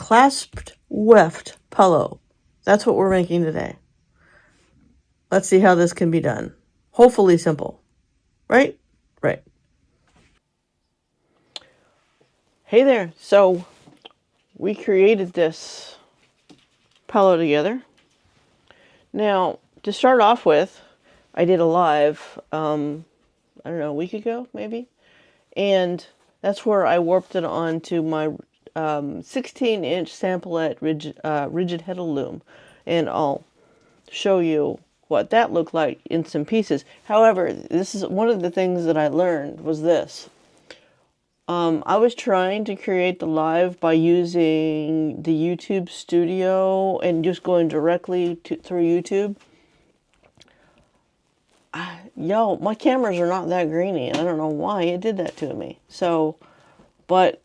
Clasped Weft pillow. That's what we're making today. Let's see how this can be done. Hopefully simple. Right? Right. Hey there. So we created this pillow together. Now, to start off with, I did a live, I don't know, a week ago, maybe? And that's where I warped it onto my 16-inch samplet rigid Heddle loom. And I'll show you what that looked like in some pieces. However, this is one of the things that I learned was this. I was trying to create the live by using the YouTube studio and just going directly through YouTube. Yo, my cameras are not that grainy. I don't know why it did that to me. So, but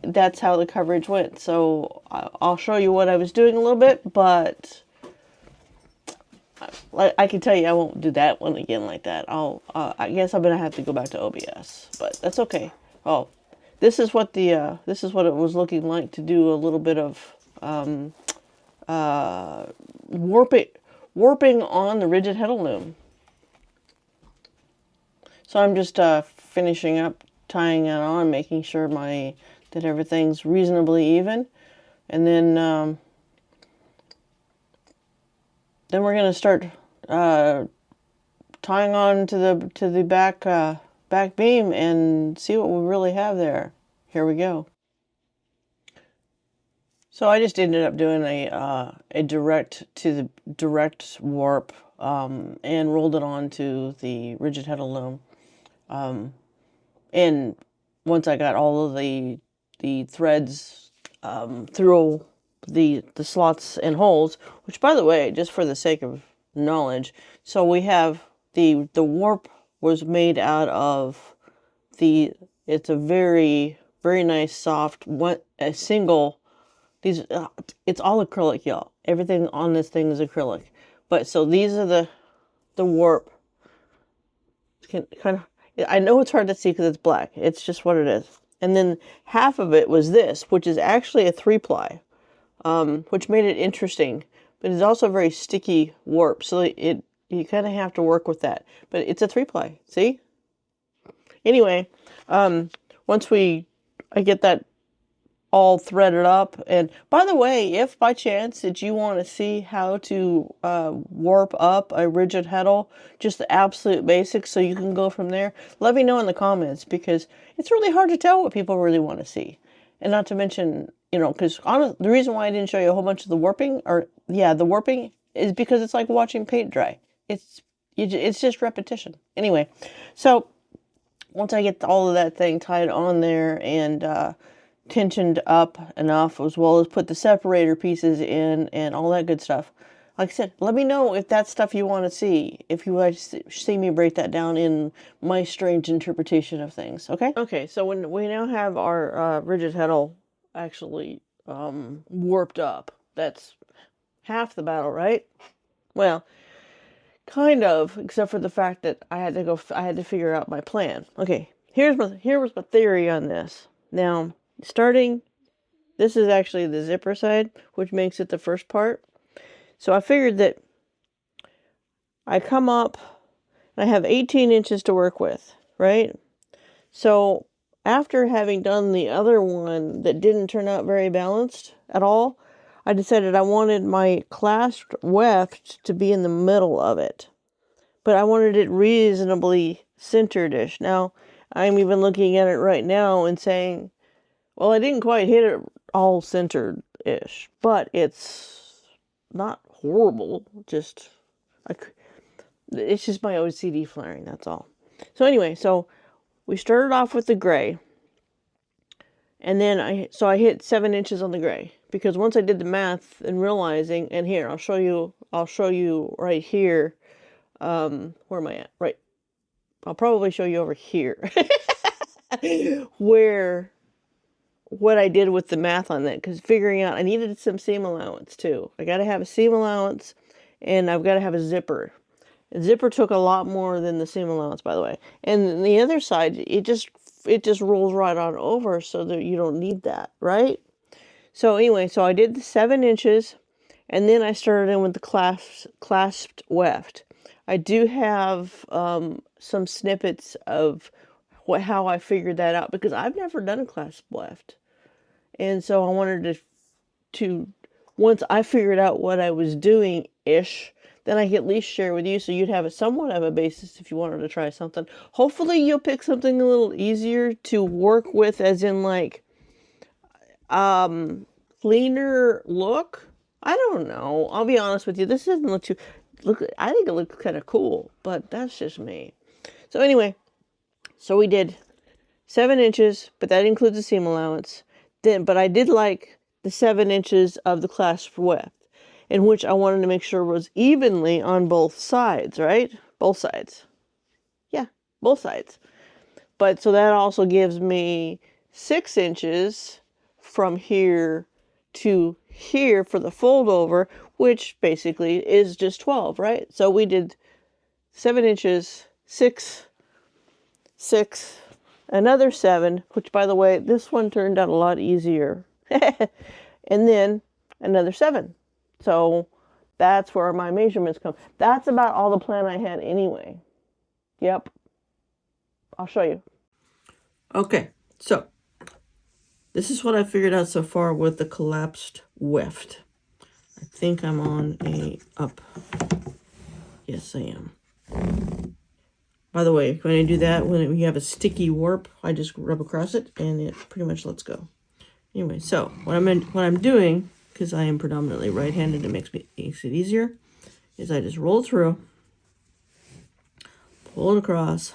that's how the coverage went. So I'll show you what I was doing a little bit, but I can tell you I won't do that one again like that. I guess I'm gonna have to go back to OBS, but that's okay. Oh, this is what it was looking like to do a little bit of warping on the rigid Heddle loom. So I'm just finishing up tying it on, making sure that everything's reasonably even, and then we're gonna start tying on to the back beam and see what we really have there. Here we go. So I just ended up doing a direct warp and rolled it onto the rigid Heddle loom. And once I got all of the threads through the slots and holes, which, by the way, just for the sake of knowledge, so we have the warp was made out of it's a very, very nice soft it's all acrylic, y'all. Everything on this thing is acrylic. But so these are the warp. Kind of, I know it's hard to see because it's black. It's just what it is. And then half of it was this, which is actually a 3-ply, which made it interesting. But it's also a very sticky warp, so you kind of have to work with that. But it's a 3-ply. See? Anyway, once I get that all threaded up, and by the way, if by chance that you want to see how to warp up a rigid Heddle, just the absolute basics, so you can go from there, let me know in the comments, because it's really hard to tell what people really want to see. And not to mention, because the reason why I didn't show you a whole bunch of the warping, the warping, is because it's like watching paint dry. It's just repetition. Anyway, so once I get all of that thing tied on there and tensioned up enough, as well as put the separator pieces in and all that good stuff. Like I said, let me know if that's stuff you want to see, if you want to see me break that down in my strange interpretation of things, okay? Okay, so when we now have our rigid Heddle actually warped up, that's half the battle, right? Well, kind of, except for the fact that I had to figure out my plan. Okay, here was my theory on this. Now, this is actually the zipper side, which makes it the first part. So I figured that I come up and I have 18 inches to work with, right? So after having done the other one that didn't turn out very balanced at all, I decided I wanted my clasped weft to be in the middle of it. But I wanted it reasonably centered-ish. Now, I'm even looking at it right now and saying, well, I didn't quite hit it all centered-ish, but it's not horrible. It's just my OCD flaring, that's all. So anyway, so we started off with the gray, and then I hit 7 inches on the gray, because once I did the math and realizing, and here I'll show you right here. Where am I at? Right. I'll probably show you over here where what I did with the math on that, because figuring out I needed some seam allowance too. I got to have a seam allowance, and I've got to have a zipper. The zipper took a lot more than the seam allowance, by the way. And the other side, it just rolls right on over, so that you don't need that, right? So anyway, so I did the 7 inches, and then I started in with the clasped weft. I do have some snippets of how I figured that out, because I've never done a clasped weft. And so I wanted to once I figured out what I was doing ish, then I could at least share with you, so you'd have a somewhat of a basis if you wanted to try something. Hopefully you'll pick something a little easier to work with, as in like cleaner look. I don't know. I'll be honest with you. This doesn't look too I think it looks kind of cool, but that's just me. So anyway, so we did 7 inches, but that includes the seam allowance. But I did like the 7 inches of the clasp weft, in which I wanted to make sure was evenly on both sides, right? Both sides. Yeah, both sides. But so that also gives me 6 inches from here to here for the fold over, which basically is just 12, right? So we did 7 inches, 6, 6, another 7, which, by the way, this one turned out a lot easier. And then another 7. So that's where my measurements come. That's about all the plan I had anyway. Yep. I'll show you. Okay, so this is what I figured out so far with the collapsed weft. I think I'm on a up. Yes, I am. By the way, when I do that, when you have a sticky warp, I just rub across it and it pretty much lets go. Anyway, so what I'm doing, because I am predominantly right-handed, it makes it easier, is I just roll through, pull it across.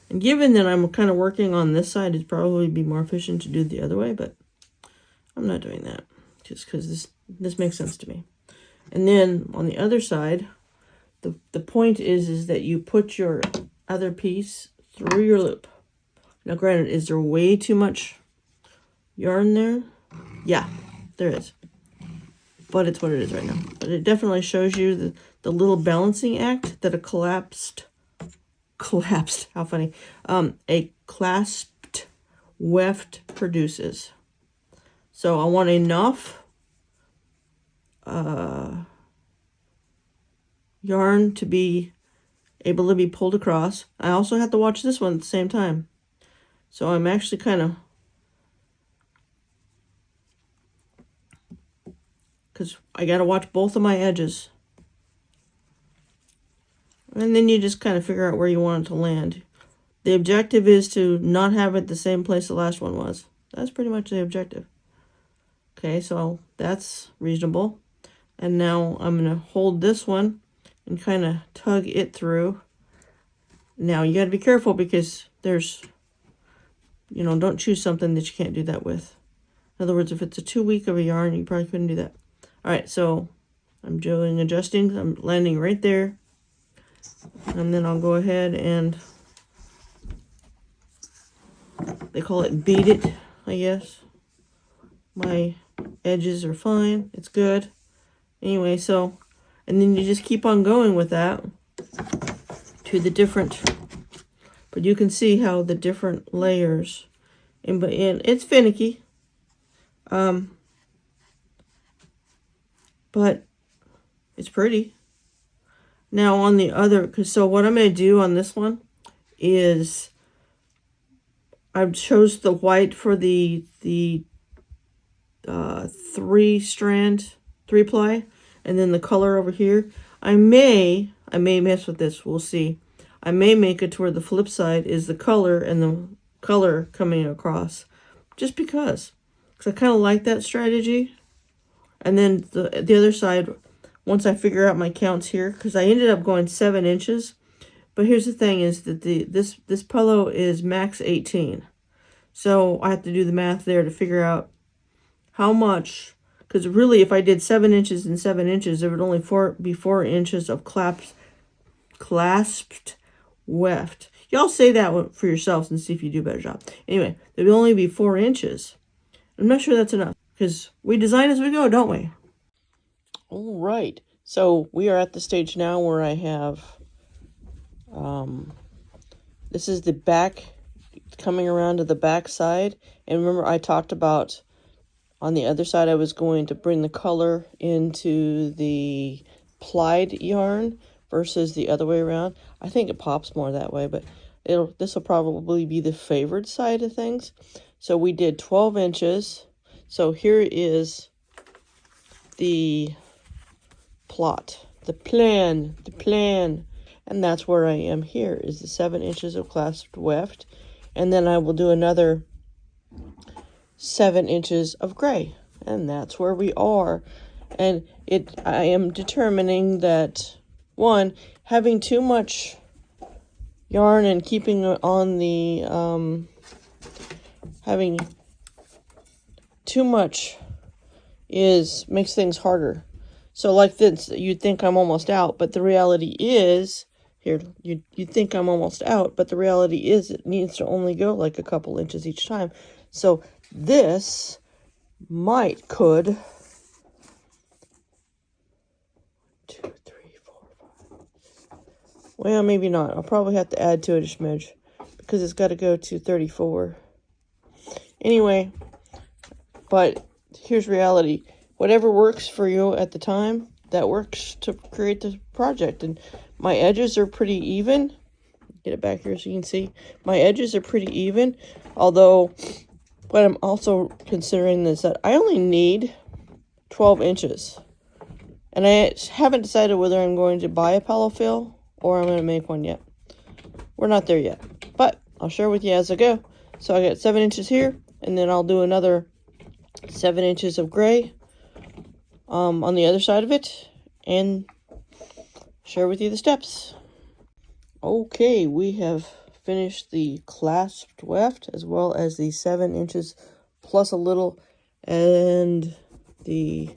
And given that I'm kind of working on this side, it'd probably be more efficient to do it the other way, but I'm not doing that just because this makes sense to me. And then on the other side, the point is that you put your other piece through your loop. Now, granted, is there way too much yarn there? Yeah, there is. But it's what it is right now. But it definitely shows you the little balancing act that a collapsed, how funny, a clasped weft produces. So I want enough yarn to be able to be pulled across. I also have to watch this one at the same time. So I'm actually kind of, because I got to watch both of my edges. And then you just kind of figure out where you want it to land. The objective is to not have it the same place the last one was. That's pretty much the objective. Okay, so that's reasonable. And now I'm going to hold this one and kind of tug it through. Now you got to be careful, because there's, don't choose something that you can't do that with. In other words, if it's a too weak of a yarn, you probably couldn't do that. All right, so I'm doing adjusting. I'm landing right there. And then I'll go ahead and, they call it beat it, I guess. My edges are fine. It's good. Anyway, so, and then you just keep on going with that to the different, but you can see how the different layers, and it's finicky. But it's pretty. Now on the other, so what I'm going to do on this one is I chose the white for the 3-ply, and then the color over here. I may mess with this. We'll see. I may make it to where the flip side is the color and the color coming across, just because I kind of like that strategy. And then the other side, once I figure out my counts here, because I ended up going 7 inches. But here's the thing, is that this pillow is max 18. So I have to do the math there to figure out how much, because really if I did 7 inches and 7 inches, there would only be 4 inches of clasped weft. Y'all say that for yourselves and see if you do a better job. Anyway, there would only be 4 inches. I'm not sure that's enough, because we design as we go, don't we? All right. So we are at the stage now where I have, this is the back coming around to the back side. And remember, I talked about on the other side, I was going to bring the color into the plied yarn versus the other way around. I think it pops more that way, but this will probably be the favored side of things. So we did 12 inches. So here is the plot, the plan, and that's where I am. Here is the 7 inches of clasped weft, and then I will do another 7 inches of gray, and that's where we are. And I am determining that, one, having too much yarn and keeping it on the having too much makes things harder. So like this, you'd think I'm almost out, but the reality is, here, you think I'm almost out, but the reality is it needs to only go like a couple inches each time. So this could 2, 3, 4, 5. Well, maybe not. I'll probably have to add to it a smidge because it's got to go to 34. Anyway, but here's reality. Whatever works for you at the time, that works to create the project. And my edges are pretty even. Get it back here so you can see. My edges are pretty even, although what I'm also considering is that I only need 12 inches. And I haven't decided whether I'm going to buy a pillow fill or I'm going to make one yet. We're not there yet, but I'll share with you as I go. So I got 7 inches here, and then I'll do another 7 inches of gray on the other side of it and share with you the steps. Okay, we have finished the clasped weft as well as the 7 inches plus a little, and the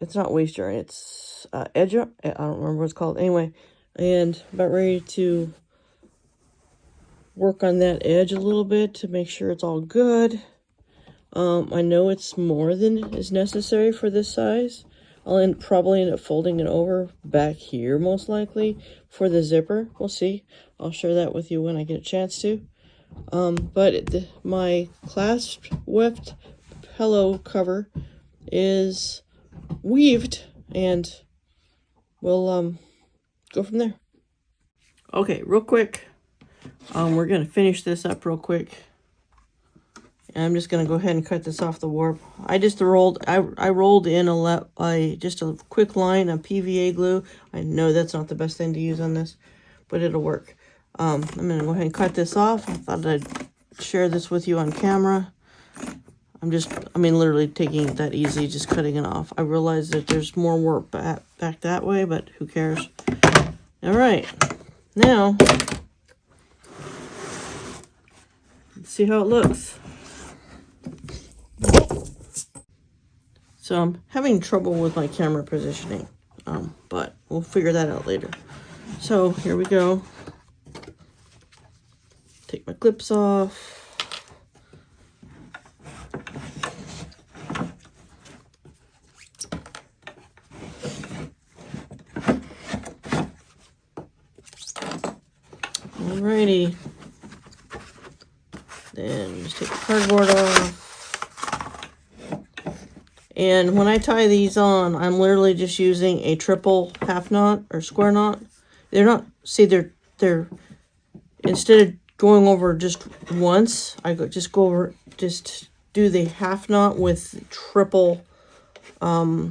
it's not waist yarn, it's edge yarn. I don't remember what it's called anyway, and about ready to work on that edge a little bit to make sure it's all good. I know it's more than is necessary for this size. I'll probably end up folding it over back here, most likely, for the zipper. We'll see. I'll share that with you when I get a chance to. But my clasped weft pillow cover is weaved, and we'll go from there. Okay, real quick. We're going to finish this up real quick. I'm just going to go ahead and cut this off the warp. I just rolled in just a quick line of PVA glue. I know that's not the best thing to use on this, but it'll work. I'm going to go ahead and cut this off. I thought I'd share this with you on camera. Literally taking it that easy, just cutting it off. I realize that there's more work back that way, but who cares? All right, now let's see how it looks. So I'm having trouble with my camera positioning, but we'll figure that out later. So here we go. Take my clips off. Alrighty. Then just take the cardboard off. And when I tie these on, I'm literally just using a triple half knot or square knot. They're not, see, they're instead of going over just once, just do the half knot with triple, I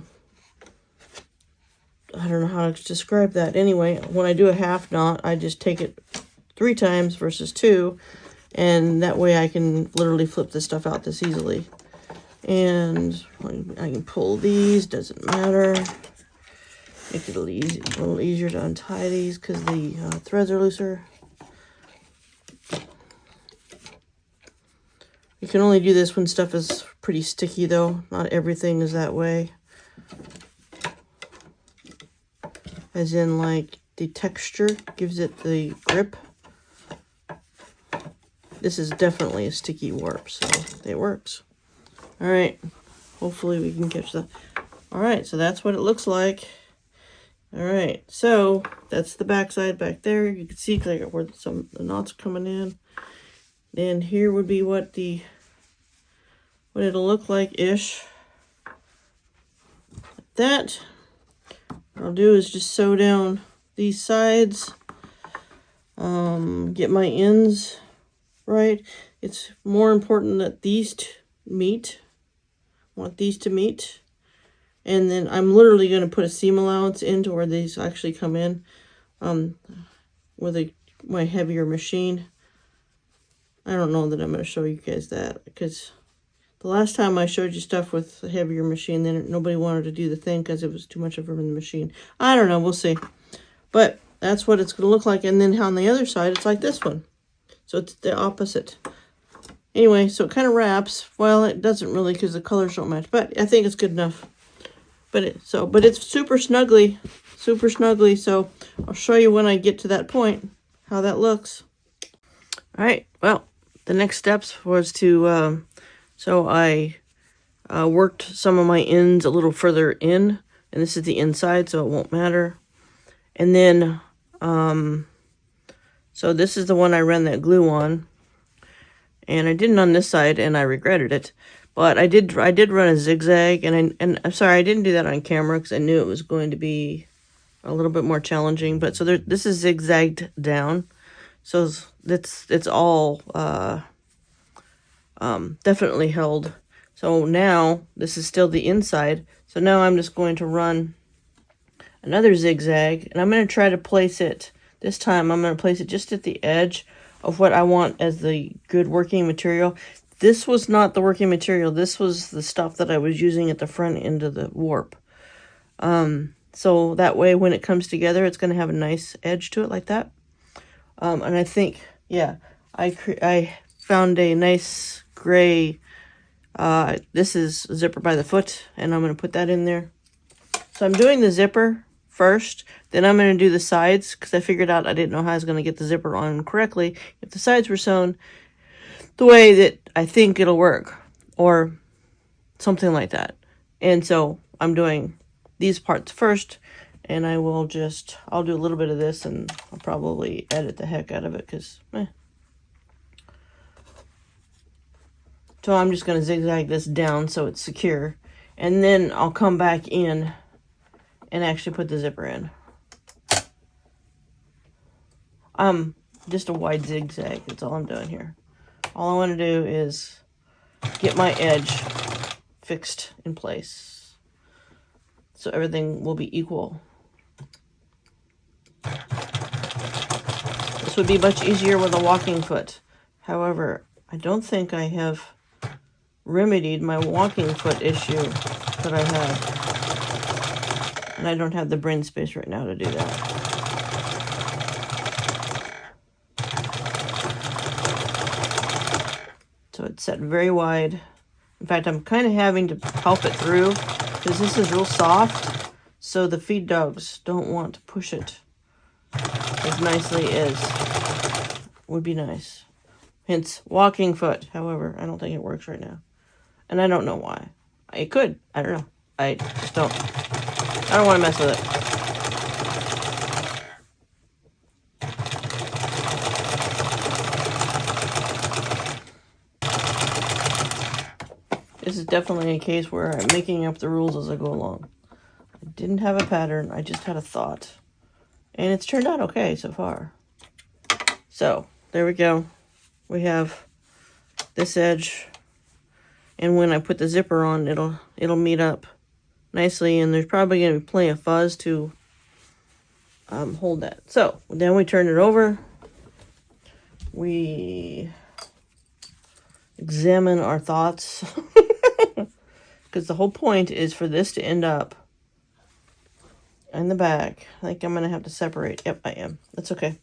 don't know how to describe that. Anyway, when I do a half knot, I just take it 3 times versus 2, and that way I can literally flip this stuff out this easily. And I can pull these, doesn't matter. Make it a little easier to untie these because the threads are looser. You can only do this when stuff is pretty sticky though. Not everything is that way. As in, like, the texture gives it the grip. This is definitely a sticky warp, so it works. All right, hopefully we can catch that. All right, so that's what it looks like. All right, so that's the back side back there. You can see like where some the knots coming in. Then here would be what it'll look like ish. That what I'll do is just sew down these sides. Get my ends right. It's more important that these meet. I want these to meet. And then I'm literally going to put a seam allowance into where these actually come in with my heavier machine. I don't know that I'm going to show you guys that, because the last time I showed you stuff with a heavier machine, then nobody wanted to do the thing because it was too much of room in the machine. I don't know. We'll see. But that's what it's going to look like. And then on the other side, it's like this one. So it's the opposite. Anyway, so it kind of wraps. Well, it doesn't really because the colors don't match. But I think it's good enough. But it's super snuggly. Super snuggly. So I'll show you when I get to that point how that looks. All right. Well, the next steps was to... So I worked some of my ends a little further in. And this is the inside, so it won't matter. And then, so this is the one I ran that glue on. And I didn't on this side, and I regretted it. But I did run a zigzag, and I'm sorry, I didn't do that on camera because I knew it was going to be a little bit more challenging. But so this is zigzagged down. So it's all definitely held. So now this is still the inside. So now I'm just going to run another zigzag, and I'm going to try to place it. This time I'm going to place it just at the edge of what I want as the good working material. This was not the working material. This was the stuff that I was using at the front end of the warp. So that way when it comes together, it's going to have a nice edge to it like that. And I think, yeah, I found a nice gray, this is zipper by the foot, and I'm going to put that in there. So I'm doing the zipper first, then I'm going to do the sides, because I figured out I didn't know how I was going to get the zipper on correctly if the sides were sewn the way that I think it'll work, or something like that. And so I'm doing these parts first, and I'll do a little bit of this, and I'll probably edit the heck out of it, because, So I'm just going to zigzag this down so it's secure, and then I'll come back in and actually put the zipper in. Just a wide zigzag, that's all I'm doing here. All I want to do is get my edge fixed in place so everything will be equal. This would be much easier with a walking foot. However, I don't think I have remedied my walking foot issue that I had. And I don't have the brain space right now to do that. So it's set very wide. In fact, I'm kind of having to help it through because this is real soft. So the feed dogs don't want to push it as nicely as would be nice. Hence, walking foot. However, I don't think it works right now. And I don't know why. It could. I don't know. I just don't. I don't want to mess with it. This is definitely a case where I'm making up the rules as I go along. I didn't have a pattern. I just had a thought. And it's turned out okay so far. So, there we go. We have this edge. And when I put the zipper on, it'll meet up nicely. And there's probably going to be plenty of fuzz to hold that. So, then we turn it over. We examine our thoughts. Because the whole point is for this to end up in the back. I think I'm going to have to separate. Yep, I am. That's okay.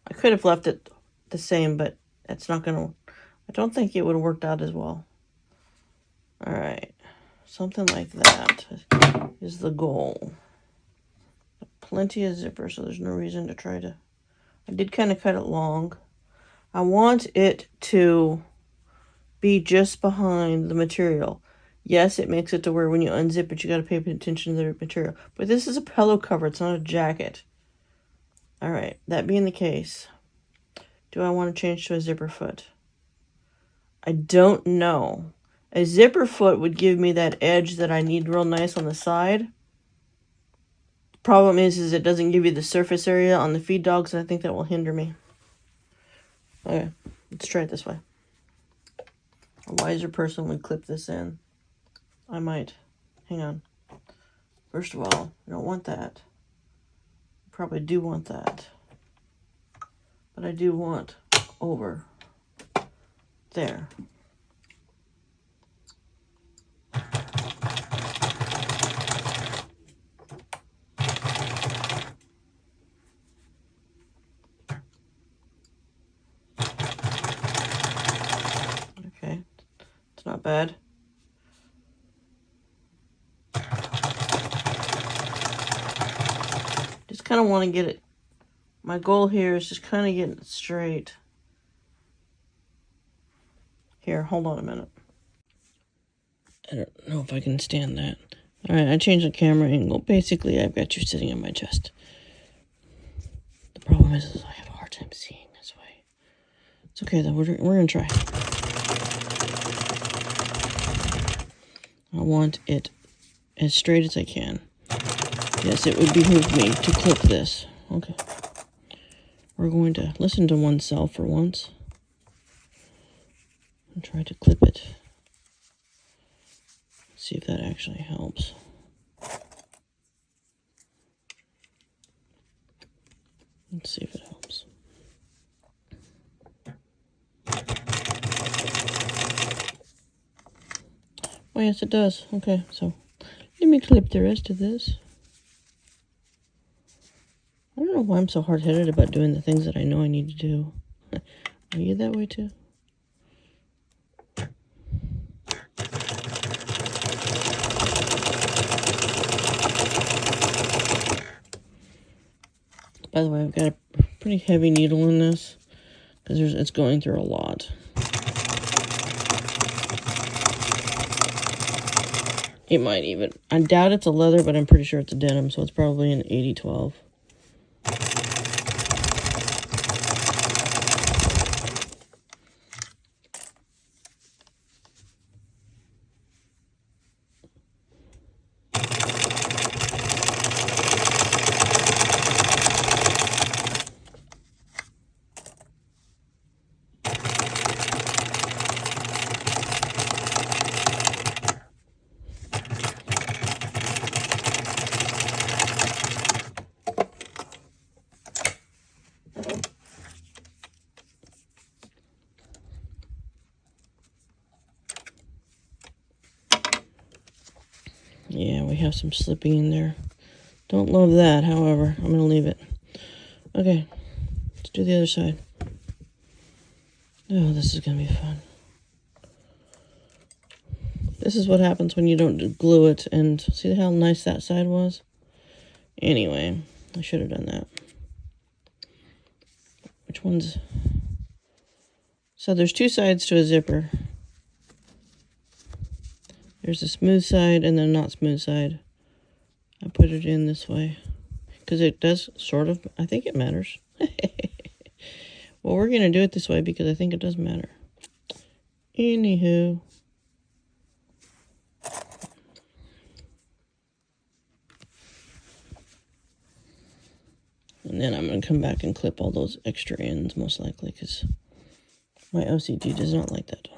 I could have left it the same, but it's not going to... I don't think it would have worked out as well. Alright. Something like that is the goal. Plenty of zipper, so there's no reason to try to... I did kind of cut it long. I want it to be just behind the material. Yes, it makes it to where when you unzip it, you got to pay attention to the material. But this is a pillow cover. It's not a jacket. All right. That being the case, do I want to change to a zipper foot? I don't know. A zipper foot would give me that edge that I need real nice on the side. Problem is it doesn't give you the surface area on the feed dogs, and I think that will hinder me. Okay, let's try it this way. A wiser person would clip this in. I might. Hang on. First of all, I don't want that. Probably do want that. But I do want over there. Okay, it's not bad. Just kind of want to get it. My goal here is just kind of getting it straight. Here, hold on a minute. I don't know if I can stand that. All right, I changed the camera angle. Basically, I've got you sitting on my chest. The problem is I have a hard time seeing this way. It's okay, though. We're going to try. I want it as straight as I can. Yes, it would behoove me to clip this. Okay. We're going to listen to oneself for once. And try to clip it. See if that actually helps. Let's see if it helps. Oh yes, it does. Okay, so let me clip the rest of this. I don't know why I'm so hard-headed about doing the things that I know I need to do. Are you that way too? By the way, I've got a pretty heavy needle in this because it's going through a lot. It might even, I doubt it's a leather, but I'm pretty sure it's a denim, so it's probably an 80-12. Yeah, we have some slipping in there. Don't love that, however. I'm going to leave it. Okay, let's do the other side. Oh, this is going to be fun. This is what happens when you don't glue it. And see how nice that side was? Anyway, I should have done that. Which one's... So there's two sides to a zipper. There's a smooth side and then not smooth side. I put it in this way because it does sort of, I think it matters. Well, we're going to do it this way because I think it does matter. Anywho. And then I'm going to come back and clip all those extra ends most likely because my OCD does not like that.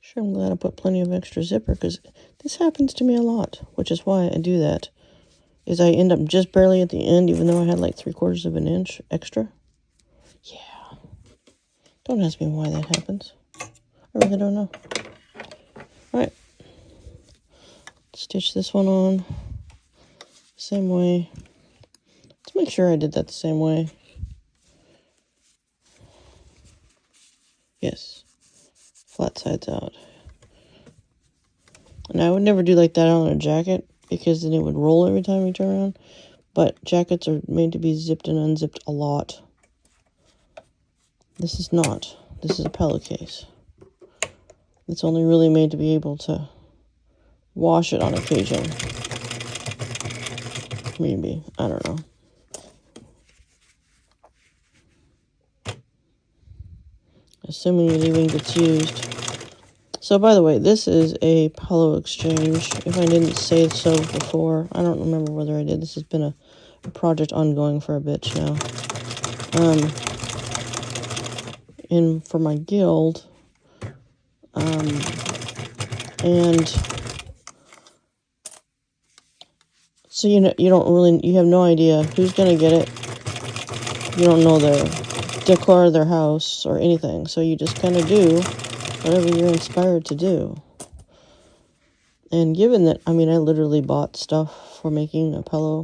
Sure, I'm glad I put plenty of extra zipper because this happens to me a lot, which is why I do that. Is I end up just barely at the end, even though I had like 3/4 of an inch extra. Yeah. Don't ask me why that happens. I really don't know. Alright. Stitch this one on. Same way. Let's make sure I did that the same way. Yes. Flat sides out. And I would never do like that on a jacket because then it would roll every time you turn around. But jackets are made to be zipped and unzipped a lot. This is not. This is a pillowcase. It's only really made to be able to wash it on occasion. Maybe. I don't know. Assuming it even gets used. So, by the way, this is a pillow exchange. If I didn't say so before, I don't remember whether I did. This has been a project ongoing for a bit now. And for my guild, and so you have no idea who's gonna get it. You don't know their decor, their house, or anything. So you just kind of do whatever you're inspired to do. And given that, I literally bought stuff for making a pillow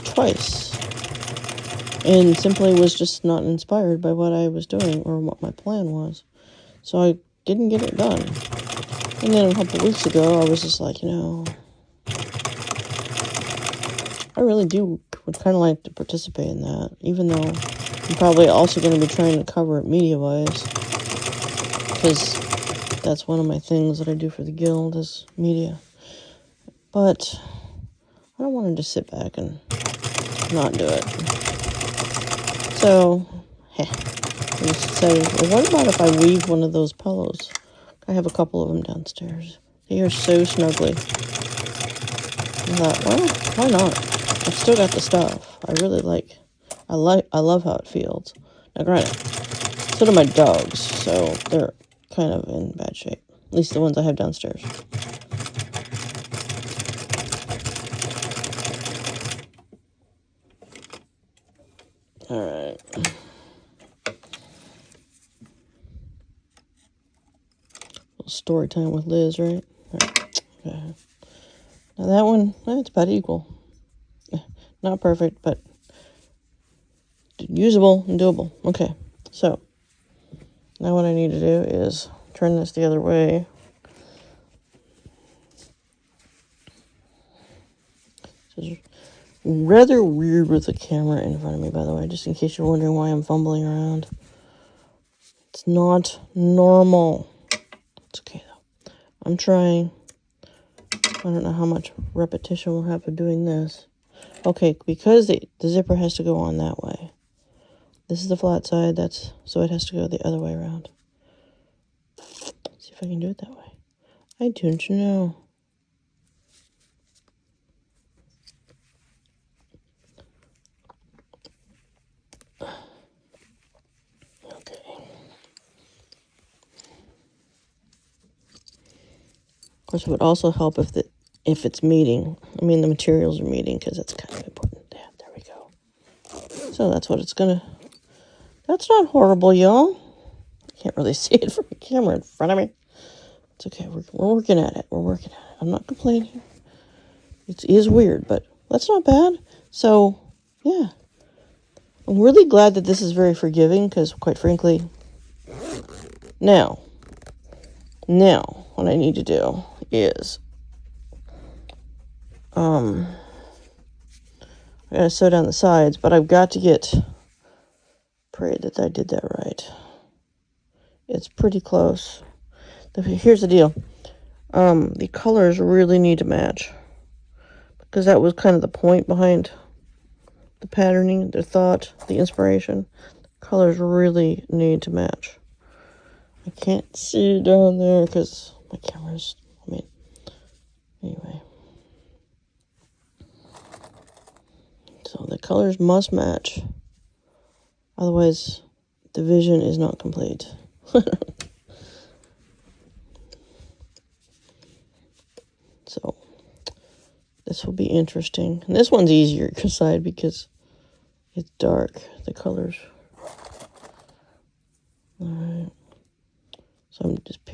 twice. And simply was just not inspired by what I was doing or what my plan was. So I didn't get it done. And then a couple weeks ago, I was just like, I really would kind of like to participate in that. Even though I'm probably also going to be trying to cover it media-wise. Because that's one of my things that I do for the guild is media. But I don't want to just sit back and not do it. So, I just say, well, what about if I weave one of those pillows? I have a couple of them downstairs. They are so snuggly. I thought, well, why not? I've still got the stuff. I love how it feels. Now, granted, so do my dogs, so they're kind of in bad shape. At least the ones I have downstairs. Alright. Story time with Liz, right? Alright. Okay. Now that one, it's about equal. Not perfect, but usable and doable. Okay, so now what I need to do is turn this the other way. This is rather weird with the camera in front of me, by the way, just in case you're wondering why I'm fumbling around. It's not normal. It's okay, though. I'm trying. I don't know how much repetition we'll have of doing this. Okay, because the zipper has to go on that way. This is the flat side, so it has to go the other way around. Let's see if I can do it that way. I don't know. Okay. Of course, it would also help if it's meeting. The materials are meeting, because that's kind of important. Yeah, there we go. So that's what it's gonna. That's not horrible, y'all. I can't really see it from the camera in front of me. It's okay. We're working at it. I'm not complaining. It is weird, but that's not bad. So, yeah. I'm really glad that this is very forgiving, because, quite frankly, now, what I need to do is, I gotta sew down the sides, but I've got to pray that I did that right. It's pretty close. Here's the deal. The colors really need to match, because that was kind of the point behind the patterning, the thought, the inspiration. The colors really need to match. I can't see down there because my camera's, anyway. So the colors must match. Otherwise, the vision is not complete. So, this will be interesting. And this one's easier side because it's dark, the colors. Alright. So I'm just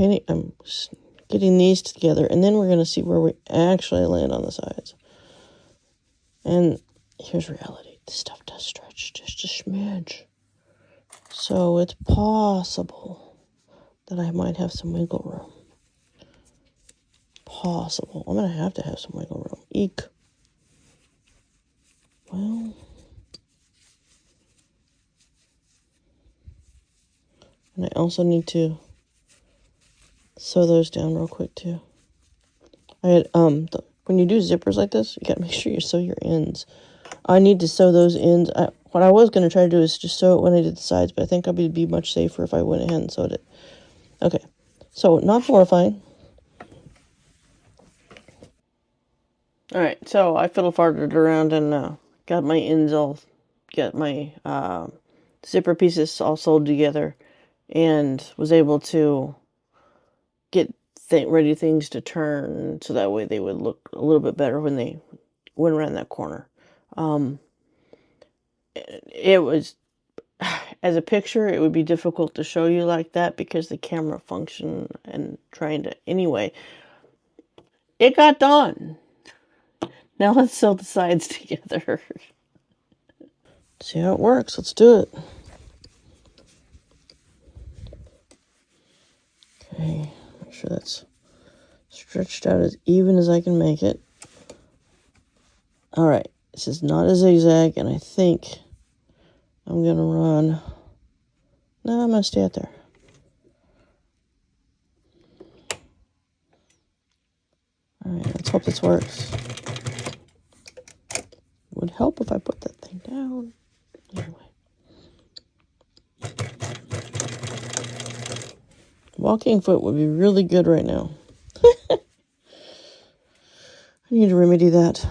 getting these together, and then we're going to see where we actually land on the sides. And here's reality. This stuff does stretch just a smidge. So it's possible that I might have some wiggle room. Possible. I'm going to have some wiggle room. Eek. Well. And I also need to sew those down real quick too. I had, when you do zippers like this, you gotta make sure you sew your ends. I need to sew those ends. What I was gonna try to do is just sew it when I did the sides, but I think it would be much safer if I went ahead and sewed it. Okay, so not horrifying. Alright, so I fiddle-farted around and got my ends all, got my zipper pieces all sewed together, and was able to get ready things to turn so that way they would look a little bit better when they went around that corner. It was, as a picture, it would be difficult to show you like that because the camera function and trying to, anyway, it got done. Now let's sew the sides together. See how it works. Let's do it. Okay, make sure that's stretched out as even as I can make it. All right, this is not a zigzag, and I think I'm gonna run. No, I'm gonna stay out there. All right, let's hope this works. Would help if I put that thing down. Anyway. Walking foot would be really good right now. I need to remedy that.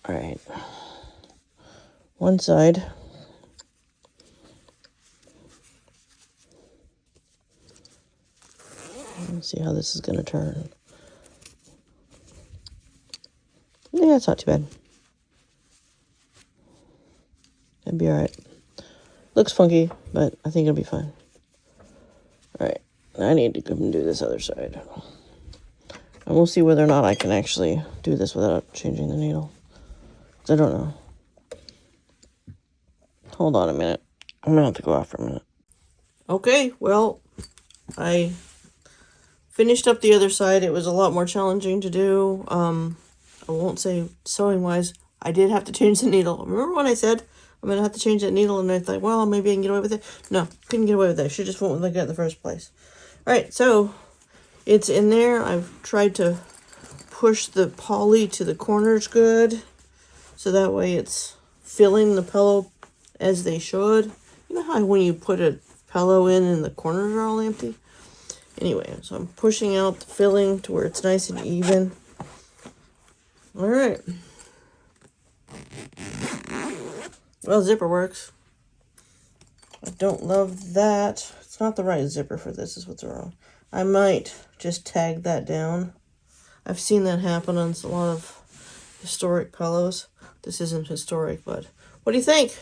All right. One side. Let's see how this is going to turn. Yeah, it's not too bad. It'd be all right. Looks funky, but I think it'll be fine. All right. I need to come and do this other side. And we'll see whether or not I can actually do this without changing the needle. I don't know. Hold on a minute. I'm going to have to go off for a minute. Okay, well, I finished up the other side. It was a lot more challenging to do. I won't say sewing-wise. I did have to change the needle. Remember when I said I'm going to have to change that needle? And I thought, well, maybe I can get away with it. No, couldn't get away with that. I should just went like that in the first place. All right, so it's in there. I've tried to push the poly to the corners good. So that way it's filling the pillow as they should. You know how when you put a pillow in and the corners are all empty? Anyway, so I'm pushing out the filling to where it's nice and even. All right. Well, zipper works. I don't love that. It's not the right zipper for this is what's wrong. I might just tag that down. I've seen that happen on a lot of historic pillows. This isn't historic, but what do you think?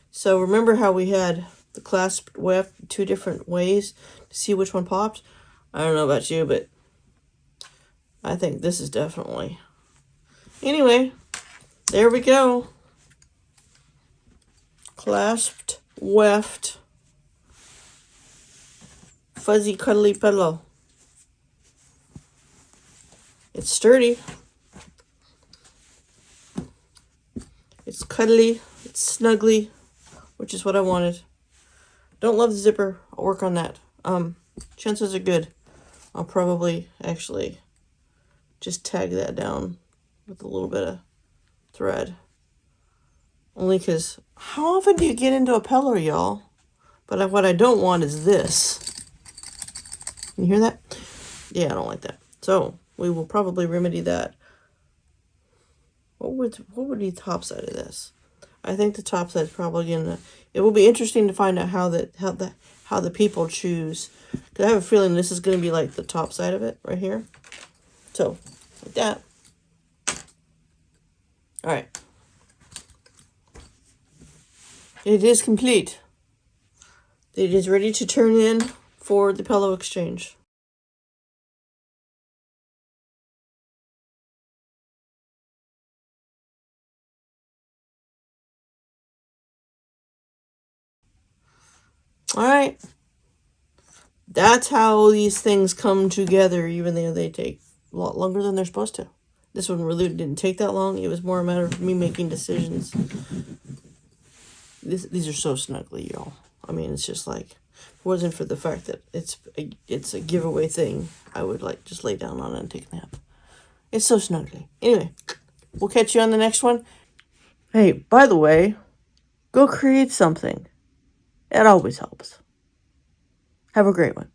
So remember how we had the clasped weft 2 different ways to see which one pops? I don't know about you, but I think this is definitely. Anyway, there we go. Clasped weft fuzzy cuddly pillow. It's sturdy. It's cuddly. It's snuggly, which is what I wanted. Don't love the zipper. I'll work on that. Chances are good. I'll probably actually just tag that down with a little bit of thread. Only because how often do you get into a pillow, y'all? But what I don't want is this. Can you hear that? Yeah, I don't like that. So we will probably remedy that what would be the top side of this? I think the top side's probably gonna. It will be interesting to find out how the people choose. Cause I have a feeling this is gonna be like the top side of it right here. So, like that. All right. It is complete. It is ready to turn in for the pillow exchange. All right. That's how these things come together, even though they take a lot longer than they're supposed to. This one really didn't take that long. It was more a matter of me making decisions. These are so snuggly, y'all. I mean, it's just like, if it wasn't for the fact that it's a giveaway thing, I would like just lay down on it and take a nap. It's so snuggly. Anyway, we'll catch you on the next one. Hey, by the way, go create something. It always helps. Have a great one.